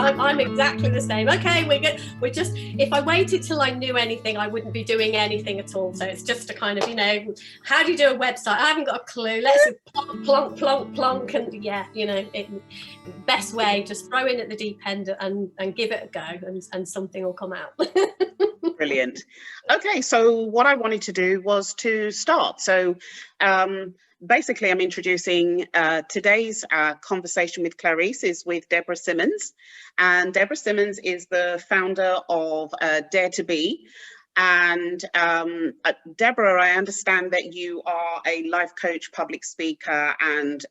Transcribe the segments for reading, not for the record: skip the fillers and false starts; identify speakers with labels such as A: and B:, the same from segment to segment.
A: I'm exactly the same. Okay, we're good. We're just, if I waited till I knew anything, I wouldn't be doing anything at all. So it's just a kind of, you know, how do you do a website? I haven't got a clue. Let's plonk, plonk, plonk, plonk, and yeah, you know, best way, just throw in at the deep end and give it a go, and something will come out.
B: Brilliant. Okay, so what I wanted to do was to start. So basically, I'm introducing today's conversation with Clarice is with Debra Simmons. And Debra Simmons is the founder of Dare2bu. And Debra, I understand that you are a life coach, public speaker, and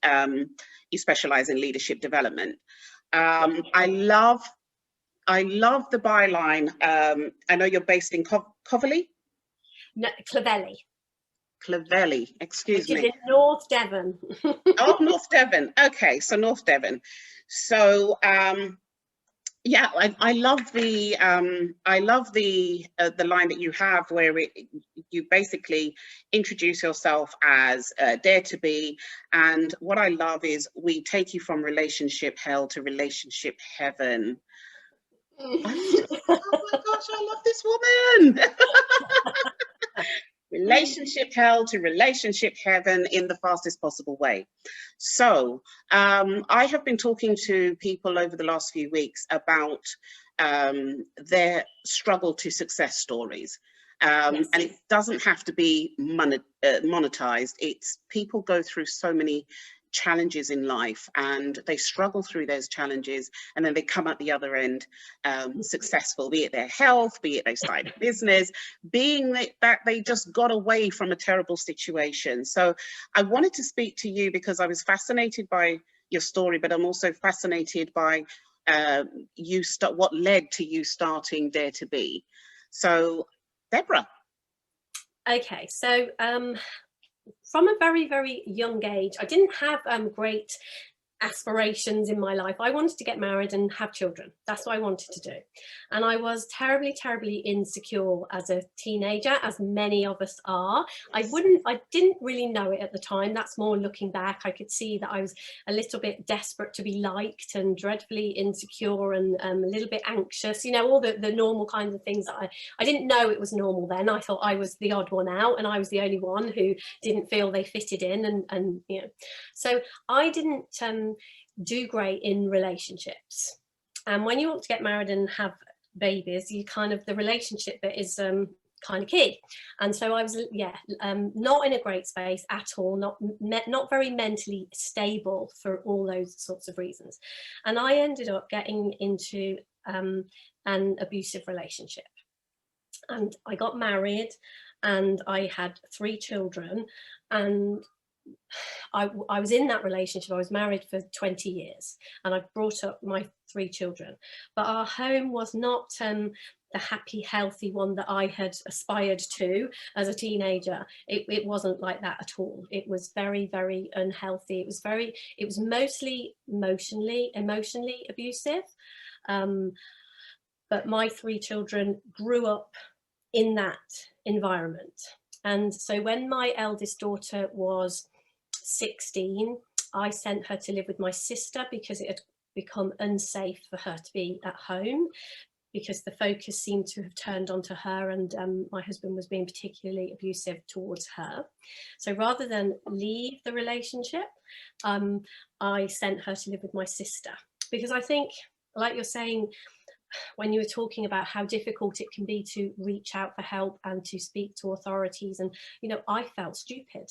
B: you specialize in leadership development. I love the byline. I know you're based in Coverley?
A: No, Clovelly.
B: Clovelly, excuse me.
A: In North Devon.
B: Oh, North Devon. Okay, so North Devon. So yeah, I love the line that you have where you basically introduce yourself as Dare2bu, and what I love is we take you from relationship hell to relationship heaven. Oh my gosh, I love this woman. Relationship hell to relationship heaven in the fastest possible way. So I have been talking to people over the last few weeks about their struggle to success stories. Yes. And it doesn't have to be monetized. It's people go through so many challenges in life and they struggle through those challenges, and then they come at the other end successful, be it their health, be it they started a business, being that they just got away from a terrible situation. So I wanted to speak to you because I was fascinated by your story, but I'm also fascinated by what led to you starting Dare2bu. So Debra.
A: Okay, so from a very, very young age, I didn't have great aspirations in my life. I wanted to get married and have children. That's what I wanted to do. And I was terribly, terribly insecure as a teenager, as many of us are. I didn't really know it at the time. That's more looking back. I could see that I was a little bit desperate to be liked and dreadfully insecure and a little bit anxious, you know, all the normal kinds of things that I didn't know it was normal then. I thought I was the odd one out and I was the only one who didn't feel they fitted in, and you know, so I didn't do great in relationships. And when you want to get married and have babies, you kind of, the relationship bit is kind of key. And so I was, not in a great space at all, not very mentally stable for all those sorts of reasons. And I ended up getting into an abusive relationship. And I got married and I had 3 children, and I was in that relationship. I was married for 20 years and I brought up my 3 children, but our home was not the happy, healthy one that I had aspired to as a teenager. It wasn't like that at all. It was very, very unhealthy. It was mostly emotionally abusive. But my 3 children grew up in that environment. And so when my eldest daughter was 16, I sent her to live with my sister because it had become unsafe for her to be at home, because the focus seemed to have turned onto her, and my husband was being particularly abusive towards her. So rather than leave the relationship, I sent her to live with my sister, because I think, like you're saying, when you were talking about how difficult it can be to reach out for help and to speak to authorities, and you know, I felt stupid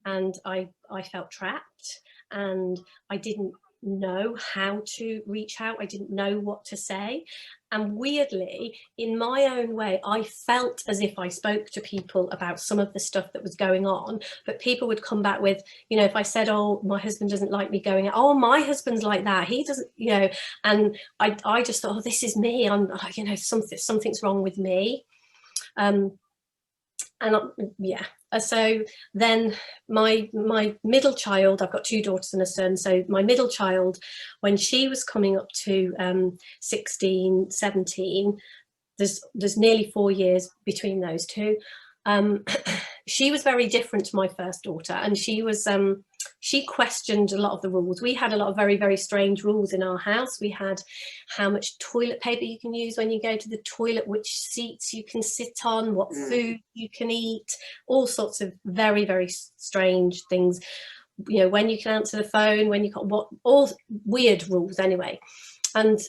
A: and I felt trapped, and I didn't know how to reach out. I didn't know what to say. And weirdly, in my own way, I felt as if I spoke to people about some of the stuff that was going on, but people would come back with, you know, if I said, oh, my husband doesn't like me going out, oh, my husband's like that, he doesn't, you know, and I just thought, oh, this is me, I'm, you know, something's wrong with me. Yeah, so then my middle child, I've got 2 daughters and a son, so my middle child, when she was coming up to 16, 17, there's nearly 4 years between those 2. She was very different to my first daughter, and she was she questioned a lot of the rules. We had a lot of very, very strange rules in our house. We had how much toilet paper you can use when you go to the toilet, which seats you can sit on, what food you can eat, all sorts of very, very strange things. You know, when you can answer the phone, when you can't, what, all weird rules anyway. And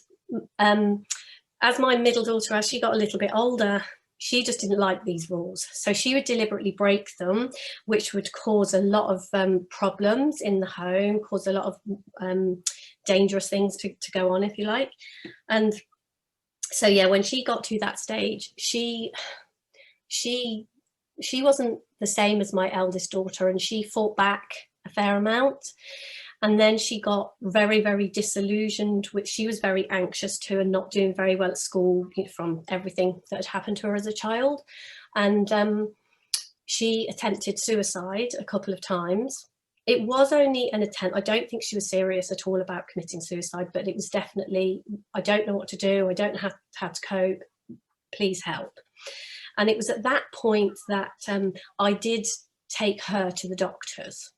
A: as my middle daughter, as she got a little bit older, she just didn't like these rules. So she would deliberately break them, which would cause a lot of problems in the home, cause a lot of dangerous things to go on, if you like. And so, yeah, when she got to that stage, she wasn't the same as my eldest daughter, and she fought back a fair amount. And then she got very, very disillusioned, which she was very anxious to, and not doing very well at school, you know, from everything that had happened to her as a child. And she attempted suicide a couple of times. It was only an attempt. I don't think she was serious at all about committing suicide, but it was definitely, I don't know what to do. I don't know how to cope. Please help. And it was at that point that I did take her to the doctors.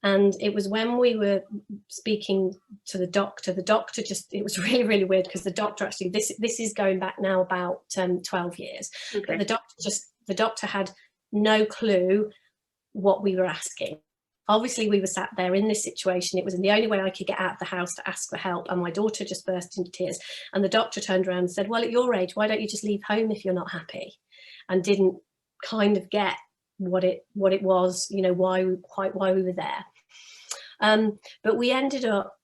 A: And it was when we were speaking to the doctor just, it was really, really weird, because the doctor actually, this is going back now about 12 years,
B: Okay.
A: but the doctor had no clue what we were asking. Obviously, we were sat there in this situation. It was the only way I could get out of the house to ask for help. And my daughter just burst into tears. And the doctor turned around and said, well, at your age, why don't you just leave home if you're not happy? And didn't kind of get what it was, you know, why we were there. But we ended up,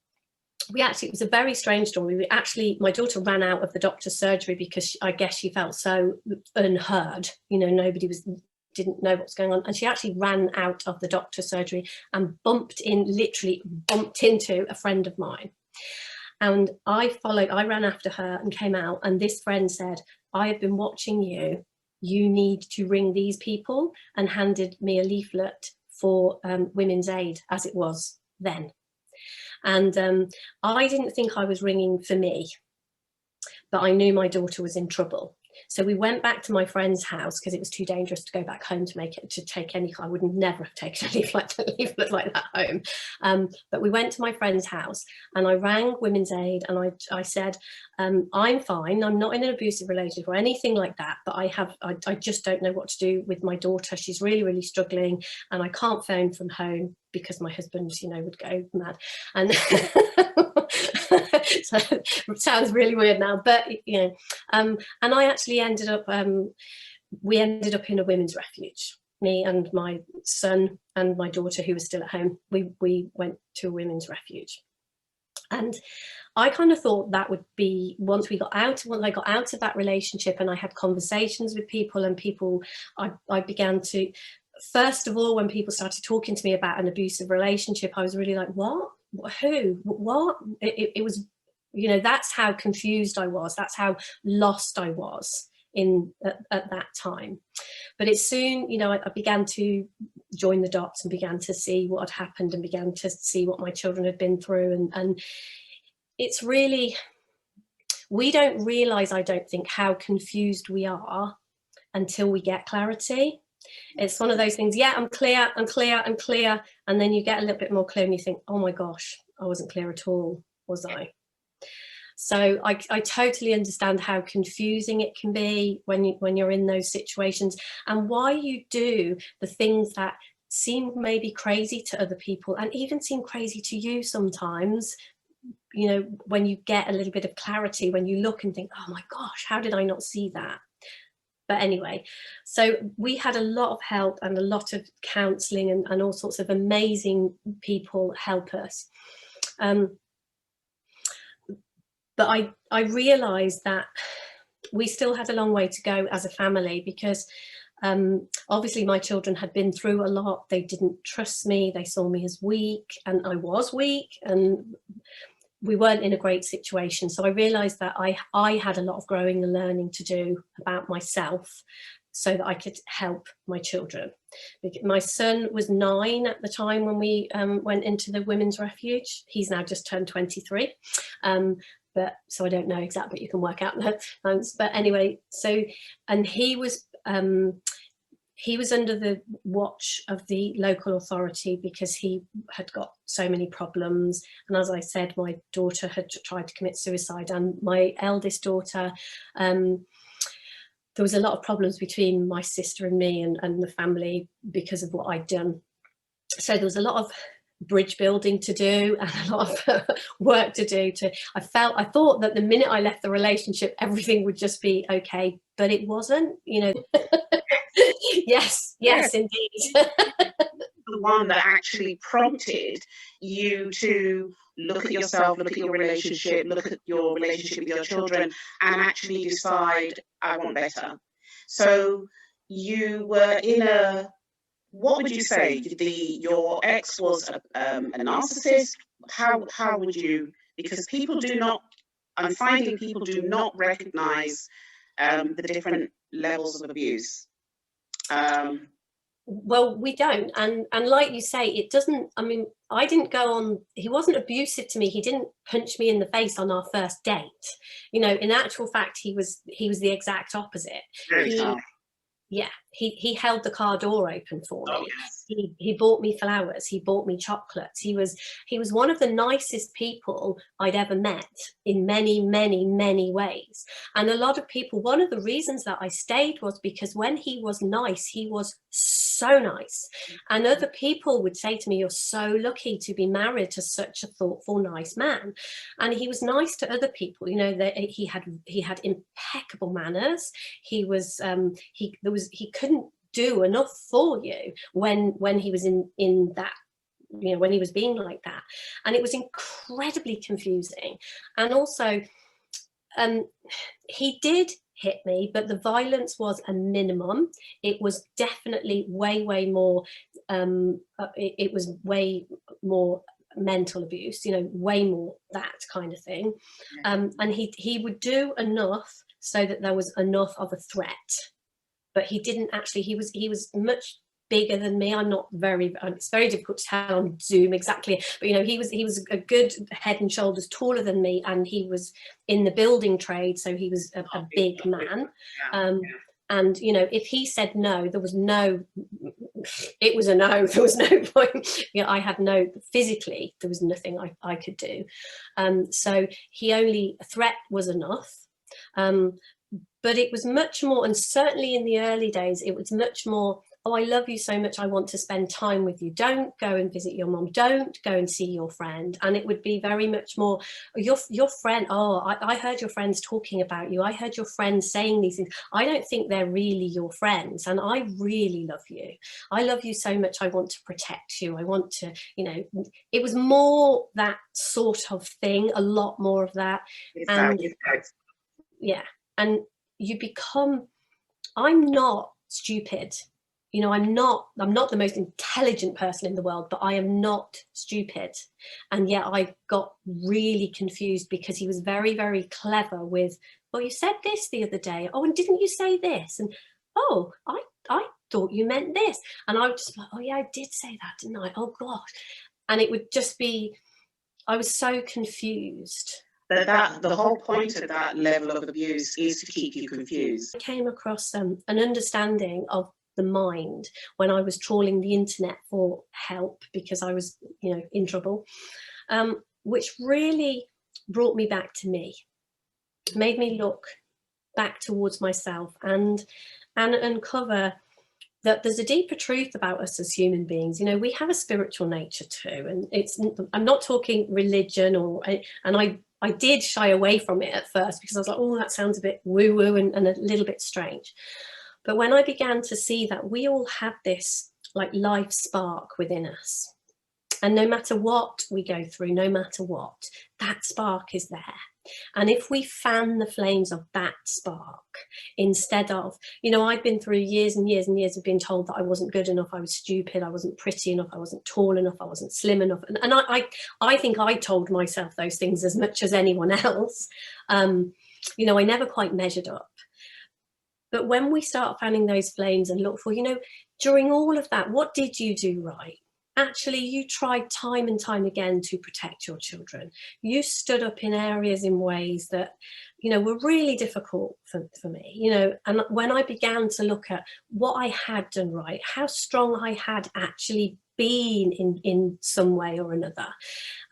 A: it was a very strange story. My daughter ran out of the doctor's surgery because I guess she felt so unheard. You know, nobody didn't know what was going on. And she actually ran out of the doctor's surgery and literally bumped into a friend of mine. And I ran after her and came out, and this friend said, I have been watching you. You need to ring these people, and handed me a leaflet for Women's Aid, as it was then. And I didn't think I was ringing for me, but I knew my daughter was in trouble. So we went back to my friend's house, because it was too dangerous to go back home to take any. I would never have taken a leaflet like that home. But we went to my friend's house, and I rang Women's Aid, and I said, I'm fine. I'm not in an abusive relationship or anything like that, but I just don't know what to do with my daughter. She's really, really struggling, and I can't phone from home because my husband, you know, would go mad. And so it sounds really weird now, but you know, and I actually ended up, we ended up in a women's refuge. Me and my son and my daughter, who was still at home, we went to a women's refuge. And I kind of thought that would be, once I got out of that relationship, and I had conversations with people, and I began to, first of all, when people started talking to me about an abusive relationship, I was really like, what? Who? What? It was, you know, that's how confused I was. That's how lost I was at that time. But it soon, you know, I began to join the dots and began to see what had happened, and began to see what my children had been through. And it's really, we don't realise, I don't think, how confused we are until we get clarity. It's one of those things, yeah, I'm clear, and then you get a little bit more clear and you think, oh my gosh, I wasn't clear at all, was I? So I totally understand how confusing it can be when you're in those situations, and why you do the things that seem maybe crazy to other people, and even seem crazy to you sometimes, you know, when you get a little bit of clarity, when you look and think, oh my gosh, how did I not see that? But anyway, so we had a lot of help and a lot of counselling, and all sorts of amazing people help us. But I realised that we still had a long way to go as a family, because obviously my children had been through a lot. They didn't trust me. They saw me as weak, and I was weak, and we weren't in a great situation. So I realised that I had a lot of growing and learning to do about myself, so that I could help my children. My son was 9 at the time when we went into the women's refuge. He's now just turned 23. But so I don't know exactly, but you can work out that. But anyway, so, and he was he was under the watch of the local authority because he had got so many problems. And as I said, my daughter had tried to commit suicide, and my eldest daughter, there was a lot of problems between my sister and me and the family because of what I'd done. So there was a lot of bridge building to do and a lot of work to do. I thought that the minute I left the relationship, everything would just be okay, but it wasn't, you know. Yes, indeed.
B: The one that actually prompted you to look at yourself, look at your relationship, look at your relationship with your children, and actually decide, I want better. So you were in a, what would you say? Your ex was a narcissist? How would you, because people do not, I'm finding people do not recognize the different levels of abuse.
A: Well, we don't, and like you say, it doesn't, I mean, I didn't go on, he wasn't abusive to me, he didn't punch me in the face on our first date, you know. In actual fact, he was the exact opposite. He held the car door open for me. He bought me flowers, he bought me chocolates. He was one of the nicest people I'd ever met in many ways. And a lot of people, one of the reasons that I stayed was because when he was nice, he was so nice. And other people would say to me, you're so lucky to be married to such a thoughtful, nice man. And he was nice to other people, you know, that he had impeccable manners. He couldn't do enough for you when he was in that, you know, when he was being like that. And it was incredibly confusing. And also he did hit me, but the violence was a minimum. It was definitely way more it was way more mental abuse, you know, way more that kind of thing. And he would do enough so that there was enough of a threat, but he didn't actually, he was much bigger than me. I'm not very, it's very difficult to tell on Zoom exactly, but you know, he was a good head and shoulders taller than me, and he was in the building trade, so he was a big man. And you know, if he said no, there was no, it was a no. There was no point. You know, I had no, physically there was nothing I could do. So a threat was enough. But it was much more, and certainly in the early days, it was much more, oh, I love you so much, I want to spend time with you. Don't go and visit your mom. Don't go and see your friend. And it would be very much more, your friend, oh, I heard your friends talking about you. I heard your friends saying these things. I don't think they're really your friends. And I really love you. I love you so much, I want to protect you. I want to, you know, it was more that sort of thing, a lot more of that. Yeah. And you become, I'm not stupid. You know, I'm not the most intelligent person in the world, but I am not stupid. And yet I got really confused because he was very clever with, well, you said this the other day. Oh, and didn't you say this? And, oh, I thought you meant this. And I was just like, oh yeah, I did say that, didn't I? Oh gosh. And it would just be, I was so confused.
B: That the whole point of that level of abuse is to keep you confused.
A: I came across an understanding of the mind when I was trawling the internet for help because I was, you know, in trouble, which really brought me back to me, made me look back towards myself and uncover that there's a deeper truth about us as human beings. You know, we have a spiritual nature too, and I'm not talking religion and I did shy away from it at first because I was like, oh, that sounds a bit woo-woo and a little bit strange. But when I began to see that we all have this like life spark within us, and no matter what we go through, no matter what, that spark is there. And if we fan the flames of that spark instead of, you know, I've been through years and years and years of being told that I wasn't good enough, I was stupid, I wasn't pretty enough, I wasn't tall enough, I wasn't slim enough. And I think I told myself those things as much as anyone else. You know, I never quite measured up. But when we start fanning those flames and look for, you know, during all of that, what did you do right? actually you tried time and time again to protect your children. You stood up in areas in ways that, you know, were really difficult for me, you know. And when I began to look at what I had done right, how strong I had actually been in some way or another,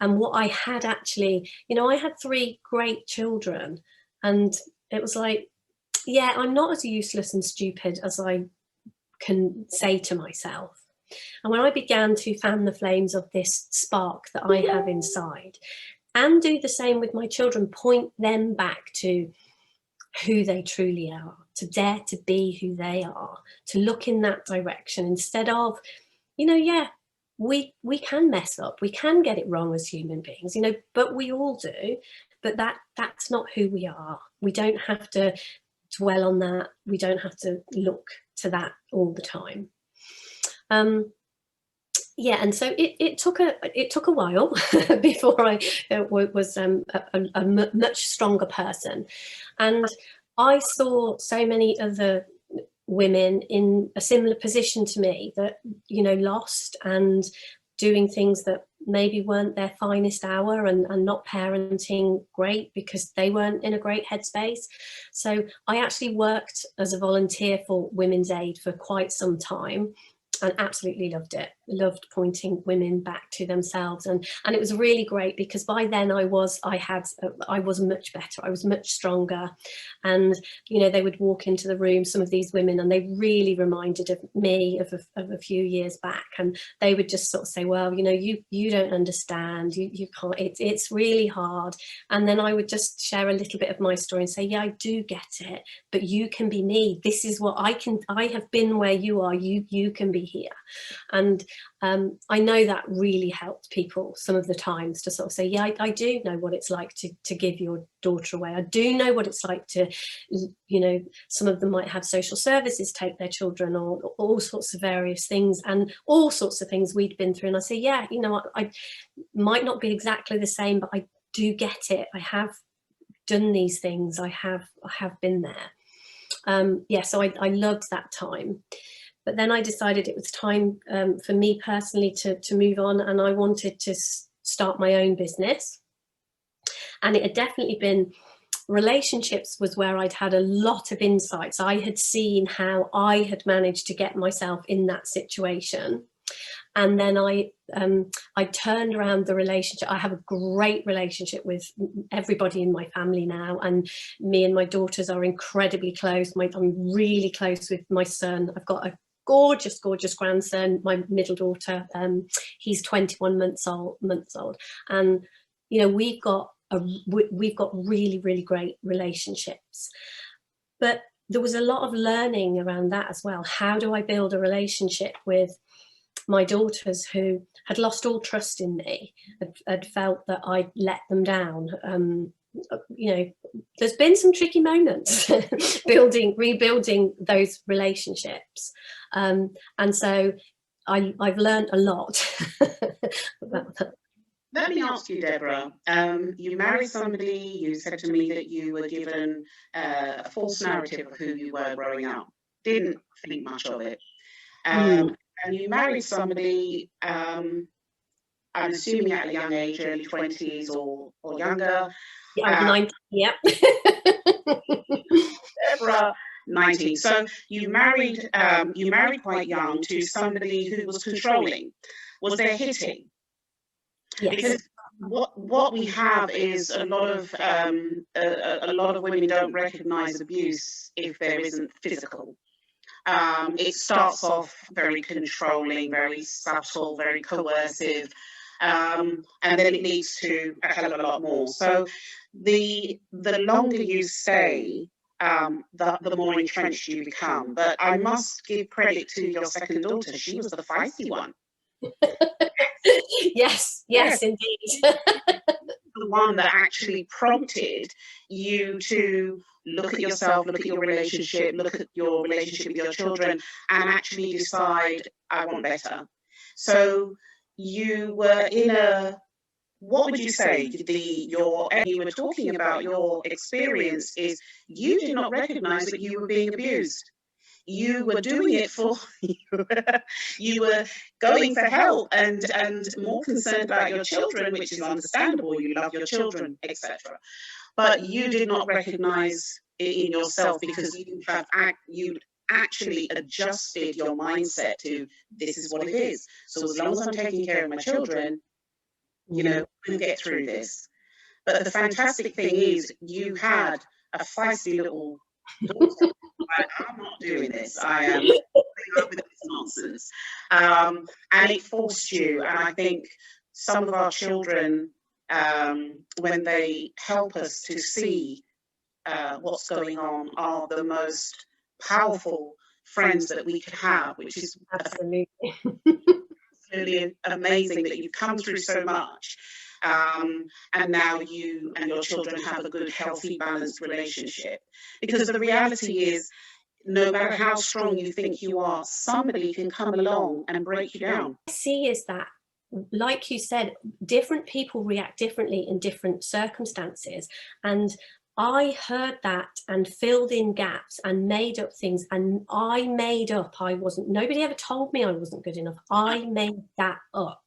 A: and what I had actually, you know, I had 3 great children, and it was like, yeah, I'm not as useless and stupid as I can say to myself. And when I began to fan the flames of this spark that I have inside, and do the same with my children, point them back to who they truly are, to dare to be who they are, to look in that direction instead of, you know, yeah, we can mess up, we can get it wrong as human beings, you know, but we all do. But that's not who we are. We don't have to dwell on that. We don't have to look to that all the time. Yeah, and so it took a while before I was a much stronger person, and I saw so many other women in a similar position to me that, you know, lost and doing things that maybe weren't their finest hour, and not parenting great because they weren't in a great headspace. So I actually worked as a volunteer for Women's Aid for quite some time, and absolutely loved it. Loved pointing women back to themselves, and it was really great because by then I was much better. I was much stronger, and you know, they would walk into the room, some of these women, and they really reminded of me of a few years back, and they would just sort of say, well, you know, you don't understand, you can't, it's really hard. And then I would just share a little bit of my story and say, yeah, I do get it, but you can be me. This is what I have been where you are. You can be here. And I know that really helped people some of the times to sort of say, yeah, I do know what it's like to give your daughter away. I do know what it's like to, you know, some of them might have social services take their children, or all sorts of various things, and all sorts of things we'd been through. And I say, yeah, you know, I might not be exactly the same, but I do get it. I have done these things. I have been there. Yeah, so I loved that time. But then I decided it was time for me personally to move on, and I wanted to start my own business. And it had definitely been, relationships was where I'd had a lot of insights. I had seen how I had managed to get myself in that situation. And then I turned around the relationship. I have a great relationship with everybody in my family now, and me and my daughters are incredibly close. I'm really close with my son. I've got a gorgeous grandson, my middle daughter. He's 21 months old, and you know, we've got really great relationships. But there was a lot of learning around that as well. How do I build a relationship with my daughters who had lost all trust in me, had felt that I'd let them down? You know, there's been some tricky moments rebuilding those relationships, and so I've learned a lot about that.
B: Let me ask you, Deborah, you married somebody, you said to me that you were given a false narrative of who you were growing up, didn't think much of it. And you married somebody, I'm assuming at a young age, early 20s or younger.
A: Yeah, 19, yep.
B: Deborah, 19. So you married quite young to somebody who was controlling. Was there hitting?
A: Yes.
B: Because what we have is a lot of women don't recognise abuse if there isn't physical. It starts off very controlling, very subtle, very coercive, and then it leads to a hell of a lot more. So the longer you stay, the more entrenched you become. But I must give credit to your second daughter. She was the feisty one.
A: Yes, indeed.
B: The one that actually prompted you to look at yourself, look at your relationship with your children, and actually decide, I want better. So you were in a, what would you say, you were talking about your experience is you did not recognize that you were being abused. you were doing it for you were going for help and more concerned about your children, which is understandable. You love your children, etc. But you did not recognize it in yourself because you actually adjusted your mindset to, this is what it is. So as long as I'm taking care of my children, you know, we'll get through this. But the fantastic thing is, you had a feisty little daughter. I'm not doing this. I am putting up with this nonsense. And it forced you. And I think some of our children, when they help us to see what's going on, are the most powerful friends that we could have, which is
A: absolutely
B: really amazing that you've come through so much. And now you and your children have a good, healthy, balanced relationship. Because the reality is, no matter how strong you think you are, somebody can come along and break you down.
A: I see is that, like you said, different people react differently in different circumstances. And I heard that and filled in gaps and made up things, and I made up nobody ever told me I wasn't good enough. I made that up.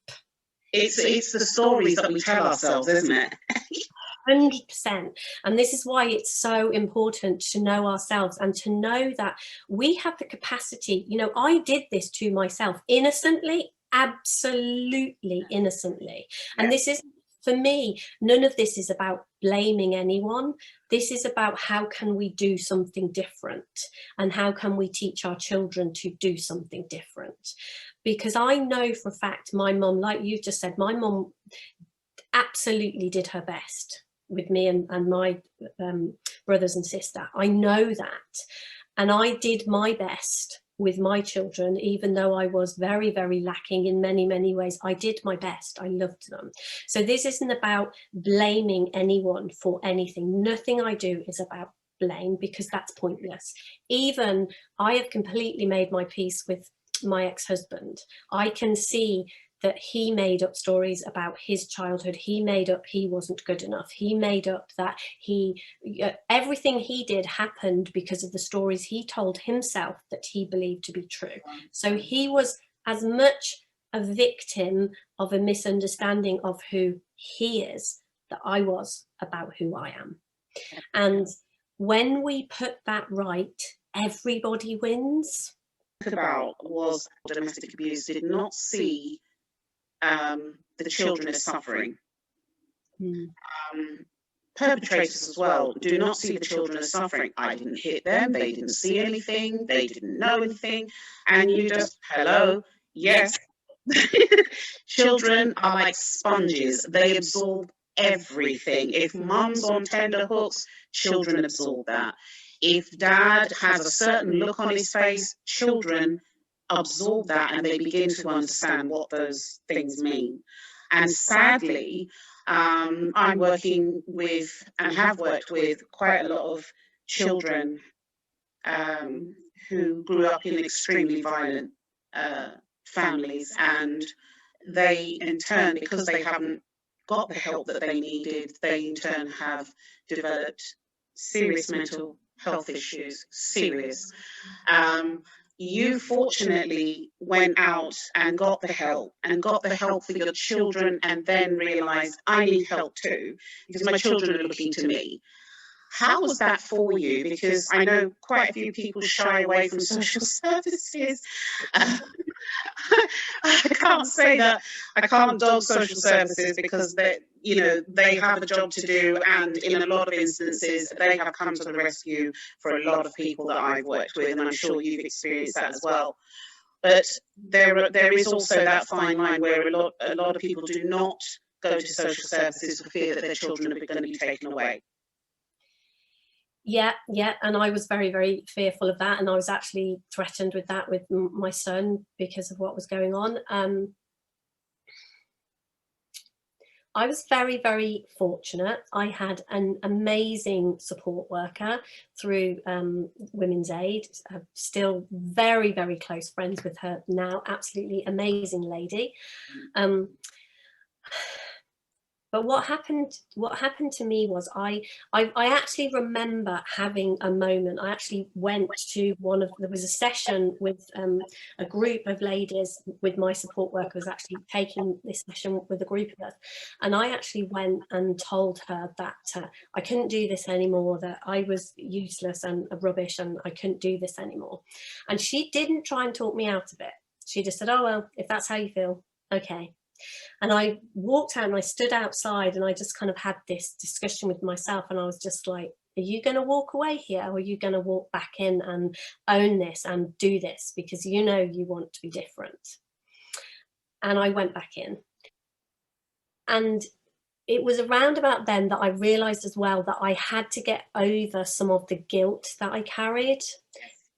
B: It's the stories that we tell ourselves, isn't it?
A: 100%. And this is why it's so important to know ourselves and to know that we have the capacity. You know, I did this to myself innocently, absolutely innocently. And this is, for me, none of this is about blaming anyone. This is about how can we do something different, and how can we teach our children to do something different. Because I know for a fact my mum, like you've just said, my mum absolutely did her best with me and my brothers and sister. I know that. And I did my best with my children, even though I was very, very lacking in many, many ways. I did my best. I loved them. So this isn't about blaming anyone for anything. Nothing I do is about blame, because that's pointless. Even I have completely made my peace with my ex-husband. I can see that he made up stories about his childhood. He made up he wasn't good enough. He made up that everything he did happened because of the stories he told himself that he believed to be true. So he was as much a victim of a misunderstanding of who he is that I was about who I am. And when we put that right, everybody wins.
B: About was domestic abuse did not see the children as suffering. Perpetrators as well do not see the children as suffering. I didn't hit them, they didn't see anything, they didn't know anything, and you just, hello, yes. Children are like sponges, they absorb everything. If mum's on tender hooks, children absorb that. If dad has a certain look on his face, children absorb that and they begin to understand what those things mean. And sadly, I'm working with and have worked with quite a lot of children who grew up in extremely violent families, and they in turn, because they haven't got the help that they needed, they in turn have developed serious mental health issues, serious. You fortunately went out and got the help for your children, and then realized, I need help too, because my children are looking to me. How was that for you? Because I know quite a few people shy away from social services. I can't say that I can't dog social services, because they have a job to do, and in a lot of instances they have come to the rescue for a lot of people that I've worked with, and I'm sure you've experienced that as well. But there is also that fine line where a lot of people do not go to social services for fear that their children are going to be taken away.
A: Yeah, and I was very, very fearful of that, and I was actually threatened with that with my son because of what was going on. I was very, very fortunate. I had an amazing support worker through Women's Aid. I'm still very, very close friends with her now. Absolutely amazing lady. But what happened to me was I actually remember having a moment. I actually went to there was a session with a group of ladies, with my support worker was actually taking this session with a group of us. And I actually went and told her that I couldn't do this anymore, that I was useless and rubbish and I couldn't do this anymore. And she didn't try and talk me out of it. She just said, oh, well, if that's how you feel, okay. And I walked out and I stood outside and I just kind of had this discussion with myself, and I was just like, are you going to walk away here, or are you going to walk back in and own this and do this because you know you want to be different? And I went back in. And it was around about then that I realized as well that I had to get over some of the guilt that I carried,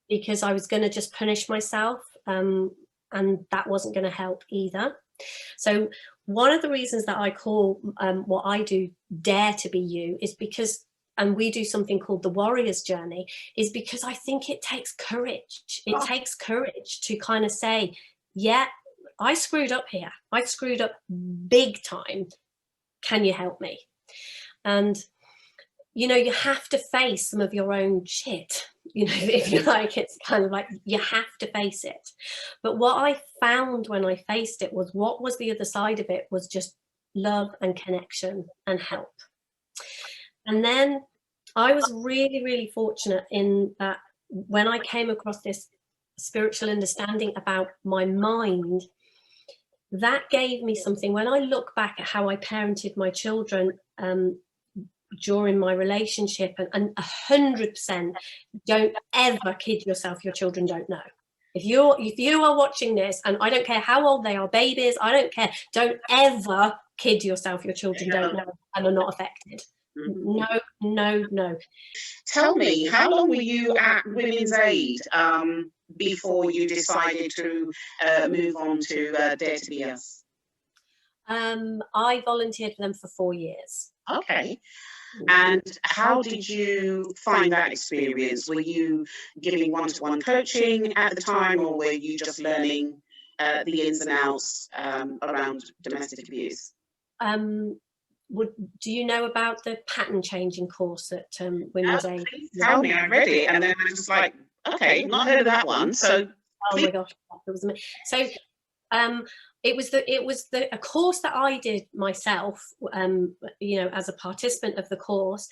A: because I was going to just punish myself, and that wasn't going to help either. So one of the reasons that I call what I do Dare to Be You is because, and we do something called the Warrior's Journey, is because I think it takes courage. It takes courage to kind of say, yeah, I screwed up here. I screwed up big time. Can you help me? And, you know, you have to face some of your own shit, you know, if you like. It's kind of like you have to face it. But what I found when I faced it was, what was the other side of it was just love and connection and help. And then I was really, really fortunate in that when I came across this spiritual understanding about my mind, that gave me something. When I look back at how I parented my children during my relationship, and 100%, don't ever kid yourself, your children don't know. If you are watching this, and I don't care how old they are, babies, I don't care, don't ever kid yourself, your children don't know and are not affected. No.
B: Tell me, how long were you at Women's Aid before you decided to move on to Dare to Be Us?
A: I volunteered for them for 4 years.
B: Okay. And how did you find that experience? Were you giving one-to-one coaching at the time, or were you just learning the ins and outs around domestic abuse?
A: Do you know about the pattern changing course at Women's Aid?
B: Tell me, I read it and then I was just like, okay, not heard of that one. So,
A: oh my gosh, it was amazing. So, it was a course that I did myself, you know, as a participant of the course,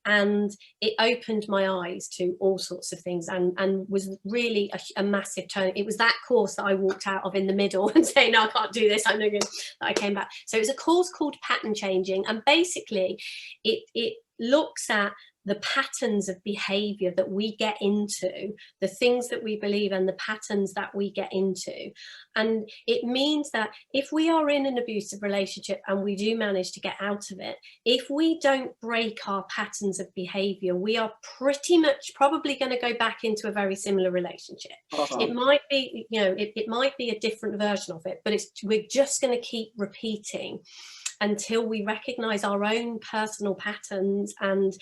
A: and it opened my eyes to all sorts of things, and was really a massive turn. It was that course that I walked out of in the middle and saying, no, I can't do this, I'm no good, that I came back. So it was a course called Pattern Changing, and basically it looks at the patterns of behavior that we get into, the things that we believe and the patterns that we get into. And it means that if we are in an abusive relationship and we do manage to get out of it, if we don't break our patterns of behavior, we are pretty much probably going to go back into a very similar relationship. It might be, you know, it might be a different version of it, but we're just going to keep repeating until we recognize our own personal patterns and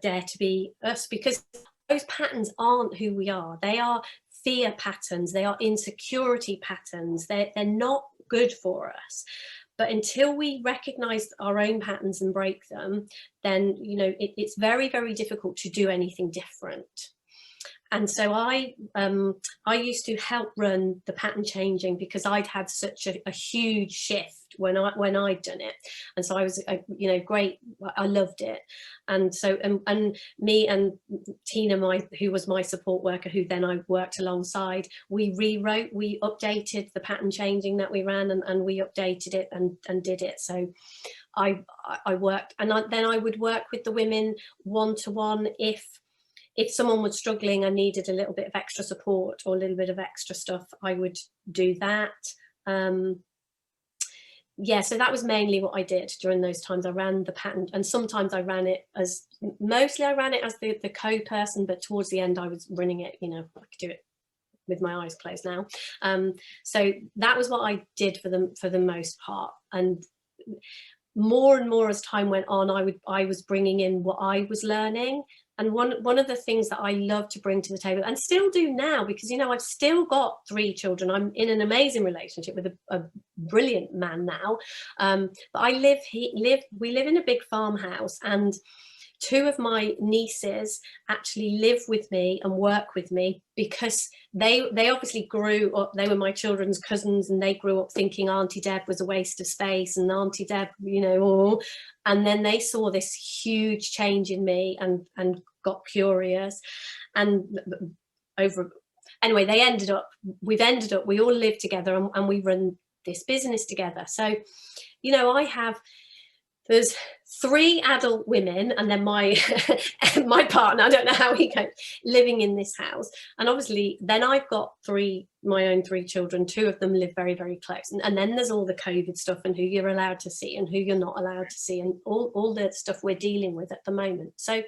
A: dare to be us, because those patterns aren't who we are. They are fear patterns, they are insecurity patterns, they're not good for us. But until we recognize our own patterns and break them, then, you know, it's very, very difficult to do anything different. And so I used to help run the Pattern Changing because I'd had such a huge shift when I'd done it, and so I was, you know, great. I loved it, and so and me and Tina, who was my support worker, who then I worked alongside, we updated the Pattern Changing that we ran, and we updated it and did it. So I worked, and then I would work with the women one-to-one if someone was struggling and needed a little bit of extra support or a little bit of extra stuff, I would do that. Yeah, so that was mainly what I did during those times. I ran the pattern, and sometimes I ran it as, mostly I ran it as the co-person, but towards the end I was running it, you know, I could do it with my eyes closed now. So that was what I did for the most part. And more and more as time went on, I was bringing in what I was learning And one of the things that I love to bring to the table, and still do now, because, you know, I've still got 3 children. I'm in an amazing relationship with a brilliant man now. But we live in a big farmhouse, and 2 of my nieces actually live with me and work with me, because they obviously grew up, they were my children's cousins, and they grew up thinking Auntie Deb was a waste of space, and Auntie Deb, you know, oh, and then they saw this huge change in me and got curious, and anyway, we all live together, and we run this business together. So, you know, there's 3 adult women, and then my my partner, I don't know how he goes, living in this house. And obviously then I've got my own 3 children. 2 of them live very, very close. And then there's all the COVID stuff, and who you're allowed to see and who you're not allowed to see, and all the stuff we're dealing with at the moment. So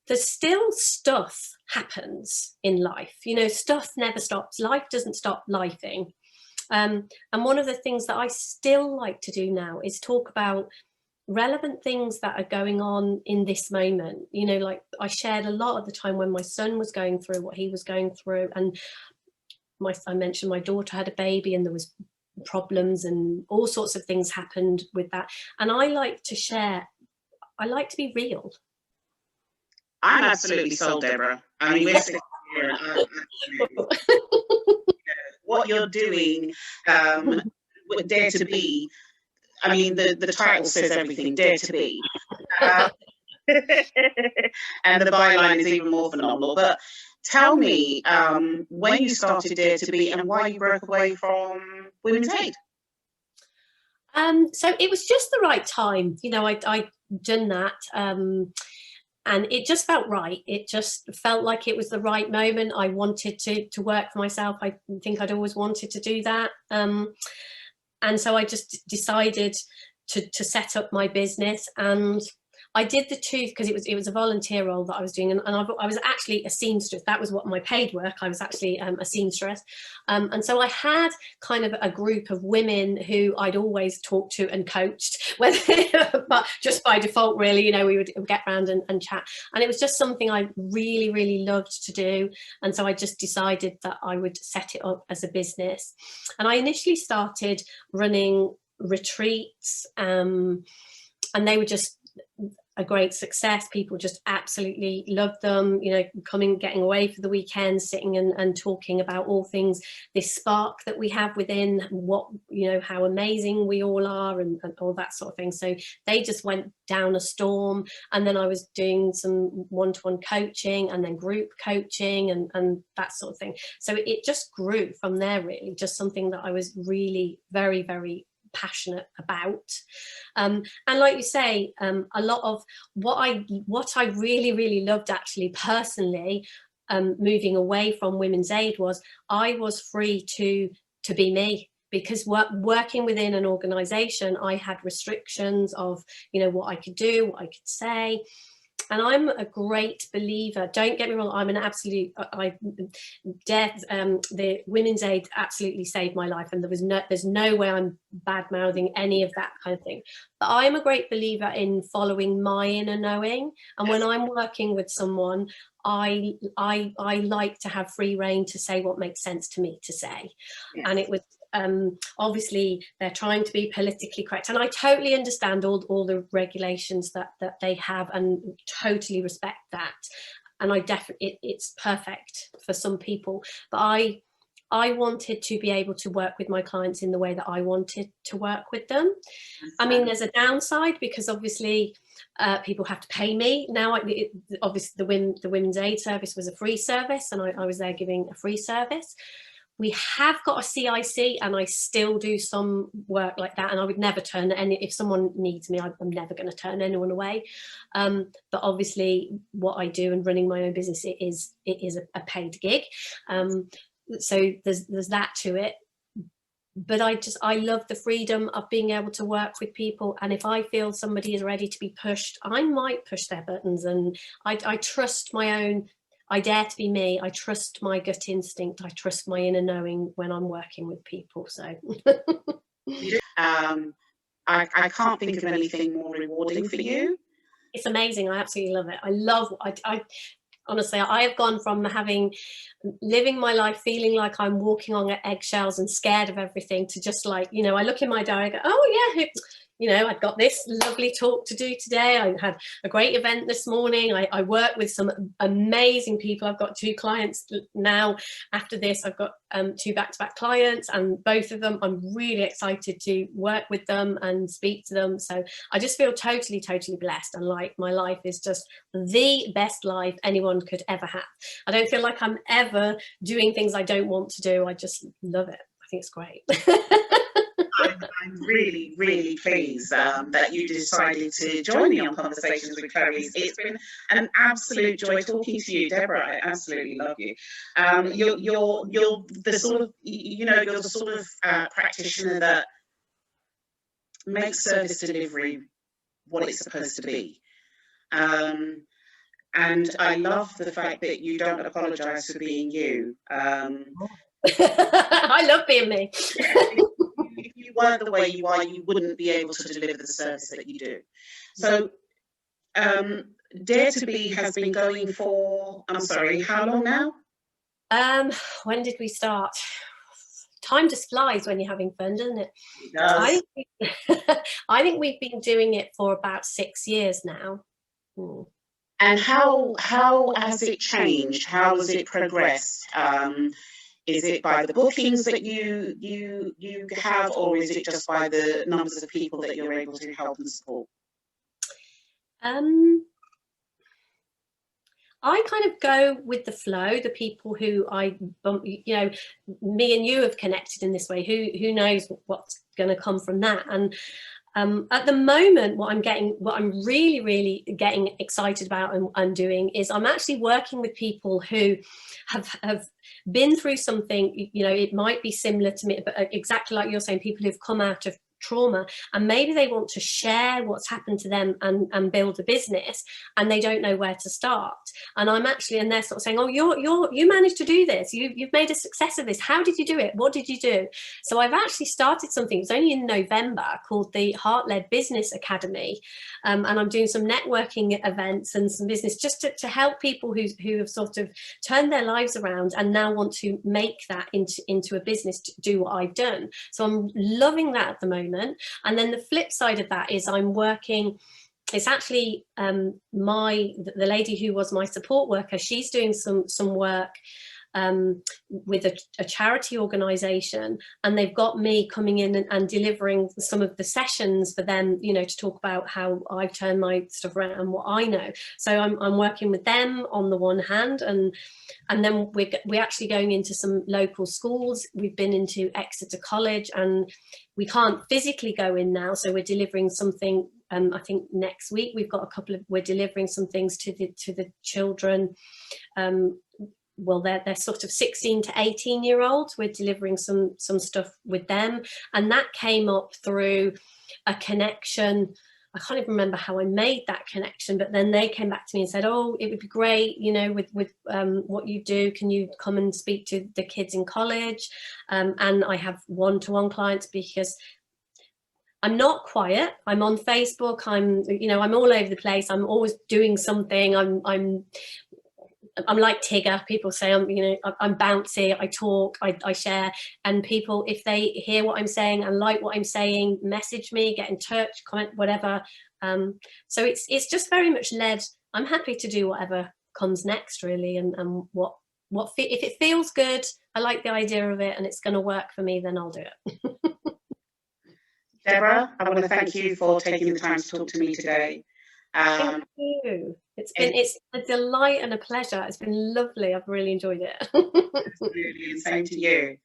A: there's still stuff happens in life. You know, stuff never stops. Life doesn't stop lifing. And one of the things that I still like to do now is talk about relevant things that are going on in this moment. You know, like I shared a lot of the time when my son was going through what he was going through, and I mentioned my daughter had a baby, and there was problems and all sorts of things happened with that. And I like to share, I like to be real.
B: I'm absolutely sold, Deborah. I mean, we're sitting here, and what you're doing with Dare2bu, I mean, the title says everything, Dare2bu. And the byline is even more phenomenal. But tell me, when you started Dare2bu and why you broke away from Women's Aid.
A: So it was just the right time. You know, I'd done that. And it just felt right. It just felt like it was the right moment. I wanted to work for myself. I think I'd always wanted to do that. And so I just decided to set up my business, and I did the 2 because it was a volunteer role that I was doing, and I was actually a seamstress. That was what my paid work. I was actually a seamstress, and so I had kind of a group of women who I'd always talked to and coached, but just by default, really. You know, we would get around and chat, and it was just something I really, really loved to do. And so I just decided that I would set it up as a business, and I initially started running retreats, and they were just a great success. People just absolutely loved them, you know, getting away for the weekend, sitting and talking about all things, this spark that we have within, what, you know, how amazing we all are, and all that sort of thing. So they just went down a storm. And then I was doing some one-to-one coaching, and then group coaching, and that sort of thing. So it just grew from there, really, just something that I was really very, very passionate about. And like you say, a lot of what I really, really loved, actually, personally, moving away from Women's Aid, was I was free to be me. Because working within an organisation, I had restrictions of, you know, what I could do, what I could say. And I'm a great believer, don't get me wrong, I'm an absolute, the Women's Aid absolutely saved my life, and there's no way I'm bad-mouthing any of that kind of thing. But I'm a great believer in following my inner knowing. And when I'm working with someone, I like to have free reign to say what makes sense to me to say. Yes. And it was, obviously they're trying to be politically correct, and I totally understand all the regulations that they have, and totally respect that. And I definitely, it's perfect for some people, but I wanted to be able to work with my clients in the way that I wanted to work with them. I mean, there's a downside, because obviously people have to pay me now. Obviously the Women's Aid service was a free service, and I was there giving a free service. We have got a CIC, and I still do some work like that, and I would never turn if someone needs me, I'm never going to turn anyone away. But obviously what I do and running my own business, it is a paid gig. So there's that to it. But I love the freedom of being able to work with people, and if I feel somebody is ready to be pushed, I might push their buttons, and I trust my own. I dare to be me. I trust my gut instinct. I trust my inner knowing when I'm working with people. So
B: I can't think of anything more rewarding for you
A: It's amazing. I absolutely love it. I love, I honestly, I have gone from living my life feeling like I'm walking on eggshells and scared of everything to just like, you know, I look in my diary, I go, oh yeah, you know, I've got this lovely talk to do today. I had a great event this morning. I work with some amazing people. I've got 2 clients now. After this, I've got 2 back-to-back clients, and both of them, I'm really excited to work with them and speak to them. So I just feel totally, totally blessed, and like my life is just the best life anyone could ever have. I don't feel like I'm ever doing things I don't want to do. I just love it. I think it's great.
B: I'm really, really pleased that you decided to join me on Conversations with Chloe. It's been an absolute joy talking to you, Deborah. I absolutely love you. You're the sort of, you know, you're the sort of practitioner that makes service delivery what it's supposed to be. And I love the fact that you don't apologise for being you.
A: I love being me.
B: If you weren't the way you are, you wouldn't be able to deliver the service that you do. So Dare2bu has been going for, I'm sorry, how long now?
A: When did we start? Time just flies when you're having fun, doesn't it?
B: It does.
A: I think we've been doing it for about 6 years now.
B: And how has it changed? How has it progressed? Is it by the bookings that you have, or is it just by the numbers of people that you're able to help and support?
A: I kind of go with the flow, the people who you know, me and you have connected in this way. Who knows what's going to come from that? And at the moment, what I'm really, really getting excited about and doing is I'm actually working with people who have been through something, you know, it might be similar to me, but exactly like you're saying, people who've come out of trauma, and maybe they want to share what's happened to them and build a business, and they don't know where to start. And I'm actually, and they're sort of saying, oh, you managed to do this, you've made a success of this, how did you do it, what did you do? So I've actually started something, it's only in November, called the Heart-Led Business Academy, and I'm doing some networking events and some business just to help people who have sort of turned their lives around and now want to make that into a business, to do what I've done. So I'm loving that at the moment. And then the flip side of that is I'm working, it's actually the lady who was my support worker, she's doing some work with a charity organisation, and they've got me coming in and delivering some of the sessions for them, you know, to talk about how I've turned my stuff around and what I know. So I'm working with them on the one hand, and then we're actually going into some local schools. We've been into Exeter College, and we can't physically go in now, so we're delivering something. I think next week we've got we're delivering some things to the children. Well, they're sort of 16 to 18-year-olds. We're delivering some stuff with them, and that came up through a connection. I can't even remember how I made that connection, but then they came back to me and said, oh, it would be great, you know, with what you do, can you come and speak to the kids in college? And I have one-to-one clients, because I'm not quiet. I'm on Facebook. I'm all over the place. I'm always doing something. I'm like Tigger. People say I'm bouncy. I talk, I share, and people, if they hear what I'm saying and like what I'm saying, message me, get in touch, comment, whatever. So it's just very much led. I'm happy to do whatever comes next, really, and if it feels good, I like the idea of it, and it's going to work for me, then I'll do it.
B: Deborah, I want to thank you for taking the time to talk to me today.
A: Thank you. It's a delight and a pleasure. It's been lovely. I've really enjoyed it.
B: Absolutely, and same to you.